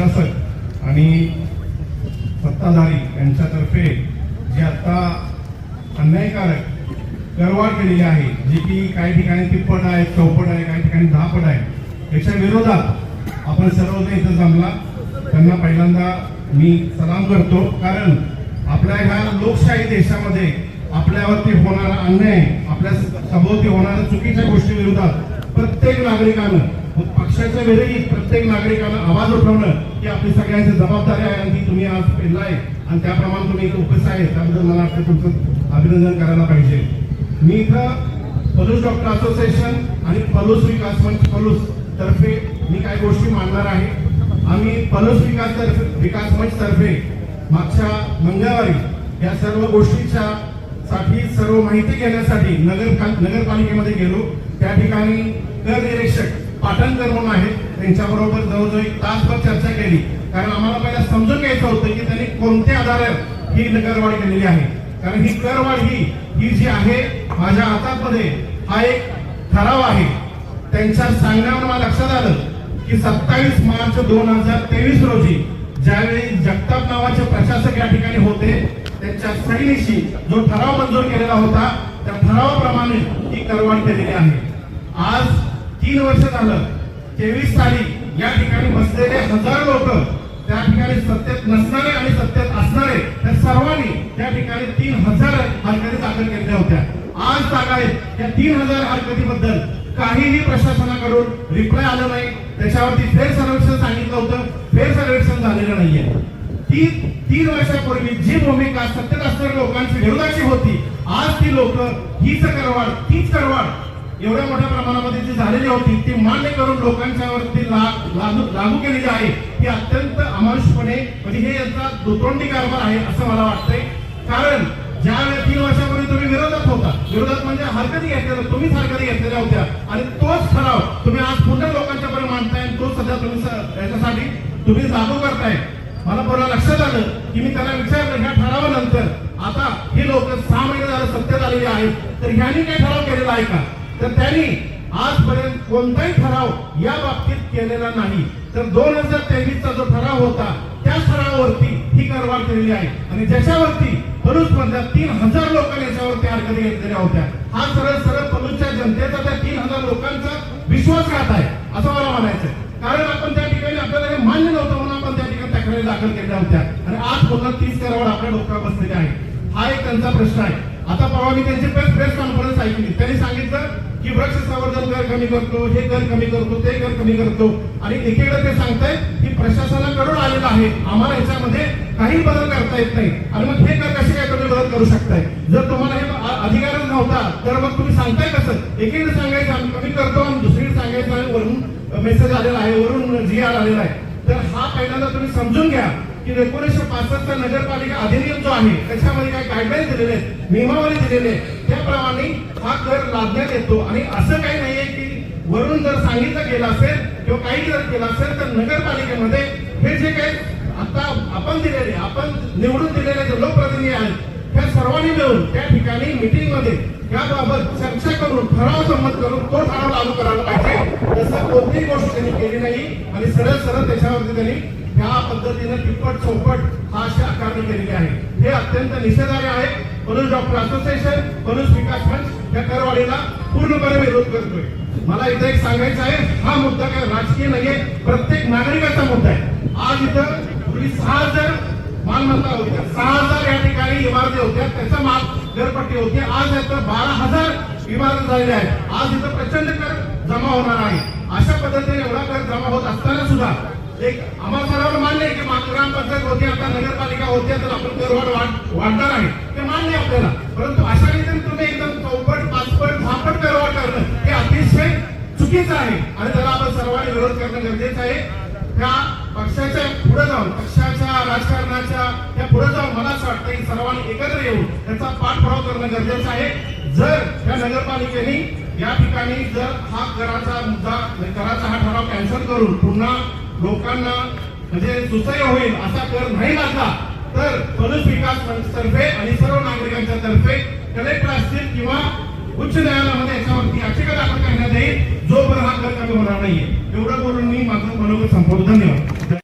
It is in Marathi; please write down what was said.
प्रशासक आणि सत्ताधारी यांच्यातर्फे जे आता अन्यायकारक करवाढ केलेली आहे, जी की काही ठिकाणी तिप्पट आहे, चौपट आहे, काही ठिकाणी 10 पट आहे, याच्या विरोधात आपण सर्वजण इथं जमला. त्यांना पहिल्यांदा मी सलाम करतो, कारण आपल्या ह्या लोकशाही देशामध्ये आपल्यावरती होणारा अन्याय, आपल्या सभोवती होणाऱ्या चुकीच्या गोष्टी विरोधात प्रत्येक नागरिकानं, पक्षाच्या विरोधी प्रत्येक नागरिकानं आवाज उठवणं ही आपली सगळ्यांची जबाबदारी आहे. आणि ती तुम्ही आज पेललाय आणि त्याप्रमाणे तुम्ही इथे उपस्थित आहे, त्याबद्दल मला वाटतं तुमचं अभिनंदन करायला पाहिजे. मी इथं पलूस डॉक्टर असोसिएशन आणि पलूस विकास मंच पलूस तर्फे मी काही गोष्टी मांडणार आहे. आम्ही पलूस विकास मंच तर्फे मागच्या मंगळवारी या सर्व गोष्टीच्या साठी सर्व माहिती घेण्यासाठी नगरपालिकेमध्ये गेलो. त्या ठिकाणी कर निरीक्षक पाटणकर म्हणून आहेत, त्यांच्याबरोबर जवळजवळ 1 तासभर चर्चा केली. कारण आम्हाला पहिला समजून घ्यायचं होतं की त्यांनी कोणत्या आधारावर ही करवाढ केलेली आहे. कारण ही करवाढ ही जी आहे, माझ्या हातामध्ये हा एक ठराव आहे. त्यांच्या सांगण्यावर मला लक्षात आलं की 27 मार्च 2023 रोजी ज्यावेळी जगताप नावाचे प्रशासक या ठिकाणी होते, त्यांच्या सहीनिशी जो ठराव मंजूर केलेला होता, त्या ठरावाप्रमाणे ही करवाढ केलेली आहे. आज 3 वर्ष झालं, 23 साली या ठिकाणी बसलेले 1000 लोक, त्या ठिकाणी सत्तेत नसणारे आणि सत्तेत असणारे, त्या सर्वांनी त्या ठिकाणी 3000 हरकती दाखल केलेल्या होत्या. आज सांगायत या 3000 हरकतीबद्दल काहीही प्रशासनाकडून रिप्लाय आलं नाही. त्याच्यावरती फेर सर्वेक्षण सांगितलं होतं, फेर सर्वेक्षण झालेलं नाहीये. ती 3 वर्षापूर्वी जी भूमिका सत्तेत असणाऱ्या लोकांची विरोधाची होती, आज ती लोक हीच करवाढ, तीच करवाढ एवढ्या मोठ्या प्रमाणामध्ये जी झालेली होती ती मान्य करून लोकांच्या वरती लागू केलेली आहे. ही अत्यंत अमानुषपणे, म्हणजे हे यांचा दुतोंडी कारभार आहे असं मला वाटतंय. कारण ज्या वेळेस 3 वर्षापूर्वी तुम्ही विरोधात होता, विरोधात म्हणजे हरकती घेतलेल्या, तुम्हीच हरकती घेतलेल्या होत्या, आणि तोच ठराव तुम्ही आज पुन्हा लोकांच्या पर्यंत मांडताय आणि तो सध्या तुम्ही याच्यासाठी तुम्ही लागू करताय. मला पुन्हा लक्षात आलं की मी त्यांना विचारलं, ह्या ठरावानंतर आता हे लोक 6 महिने झालं सत्तेत आलेले आहेत, तर ह्यांनी काय ठराव केलेला आहे का? तर त्यांनी आजपर्यंत कोणताही ठराव या बाबतीत केलेला नाही. तर 2023 चा जो ठराव होता, त्या ठरावावरती ही करवाढ केलेली आहे. आणि ज्याच्यावरती पलूस मधल्या 3000 लोकांनी याच्यावरती हरकती घेतलेल्या होत्या. हा सरळ पलूसच्या जनतेचा त्या 3000 लोकांचा विश्वासघात आहे असं मला म्हणायचं. कारण आपण त्या ठिकाणी आपल्याला हे मान्य नव्हतं म्हणून आपण त्या ठिकाणी तक्रारी दाखल केल्या होत्या, आणि आज पुन्हा 30 करवाढ आपल्या डोक्यावर बसलेली आहे. हा एक त्यांचा प्रश्न आहे. आता परवा मी त्यांची प्रेस कॉन्फरन्स ऐकली, त्यांनी सांगितलं की वृक्ष संवर्धन कर कमी करतो, हे कर कमी करतो, ते कर कमी करतो, आणि एकीकडे ते सांगतायत की प्रशासनाकडून आलेलं आहे, आम्हाला याच्यामध्ये काही बदल करता येत नाही. आणि मग हे कर कसे काय तुम्ही बदल करू शकताय? जर तुम्हाला हे अधिकारच नव्हता तर मग तुम्ही सांगताय कसं? एकीकडे सांगायचं आम्ही कमी करतो आणि दुसरीकडे सांगायचं आणि वरून मेसेज आलेला आहे, वरून GR आलेला आहे. तर हा पहिल्यांदा तुम्ही समजून घ्या की 1965 चा नगरपालिका अधिनियम जो आहे त्याच्यामध्ये काही गाईडलाईन दिलेले आहेत, नियमावली दिलेली आहे, त्याप्रमाणे हा कर लादण्यात येतो. आणि असं काही नाहीये की वरून जर सांगितलं गेलं असेल किंवा काही जर केलं असेल तर नगरपालिकेमध्ये हे जे काही आता आपण दिलेले, आपण निवडून दिलेले जे लोकप्रतिनिधी आहेत, त्या सर्वांनी मिळून त्या ठिकाणी मीटिंग मध्ये याबाबत चर्चा करून ठराव संमत करून तो ठराव लागू करायला पाहिजे. तसं कोणतीही गोष्ट त्यांनी केली नाही आणि सरळ त्याच्यावरती त्यांनी त्या पद्धतीने तिप्पट चौपट हा अशी आकारणी केलेली आहे. हे अत्यंत निषेधार्ह आहे. पलूस डॉक्टर असोसिएशन, पलूस विकास मंच या करवाढीला पूर्णपणे विरोध करतोय. मला इथं एक सांगायचं आहे, हा मुद्दा काय राजकीय नाहीये, प्रत्येक नागरिकाचा मुद्दा आहे. आज इथं पूर्वी 6000 मालमत्ता होत्या, 6000 या ठिकाणी इमारती होत्या, त्याचा माल घरपट्टी होती. आज इथं 12000 इमारती झालेल्या आहेत. आज इथं प्रचंड कर जमा होणार आहे. अशा पद्धतीने एवढा कर जमा होत असताना सुद्धा एक आम्हाला सर्वांना मान्य आहे की ग्रामपंचायत होती, आता नगरपालिका होती, तर आपण करवाढ वाढणार आहे, ते मान्य आहे आपल्याला. परंतु अशा रीतीने तुम्ही एकदम चौपट, पाचपट, 10पट करवाढ करणं हे अतिशय चुकीचं आहे आणि त्याला आपण सर्वांनी विरोध करणं गरजेचं आहे. त्या पक्षाच्या पुढे जाऊन, पक्षाच्या राजकारणाच्या त्या पुढे जाऊन मला असं वाटतं की सर्वांनी एकत्र येऊन त्याचा पाठपुरावा करणं गरजेचं आहे. जर त्या नगरपालिकेने या ठिकाणी जर हा कराचा मुद्दा, कराचा हा ठराव कॅन्सल करून पुन्हा लोकांना म्हणजे सुसह्य होईल असा कर नाही लागला तर पलूस विकास मंचतर्फे आणि सर्व नागरिकांच्या तर्फे कलेक्टर असतील किंवा उच्च न्यायालयामध्ये याच्यावरती याचिका दाखल करण्यात येईल, जोपर्यंत हा कर कमी होणार नाहीये. एवढं बोलून मी माझं मनोगत संपवतो. धन्यवाद.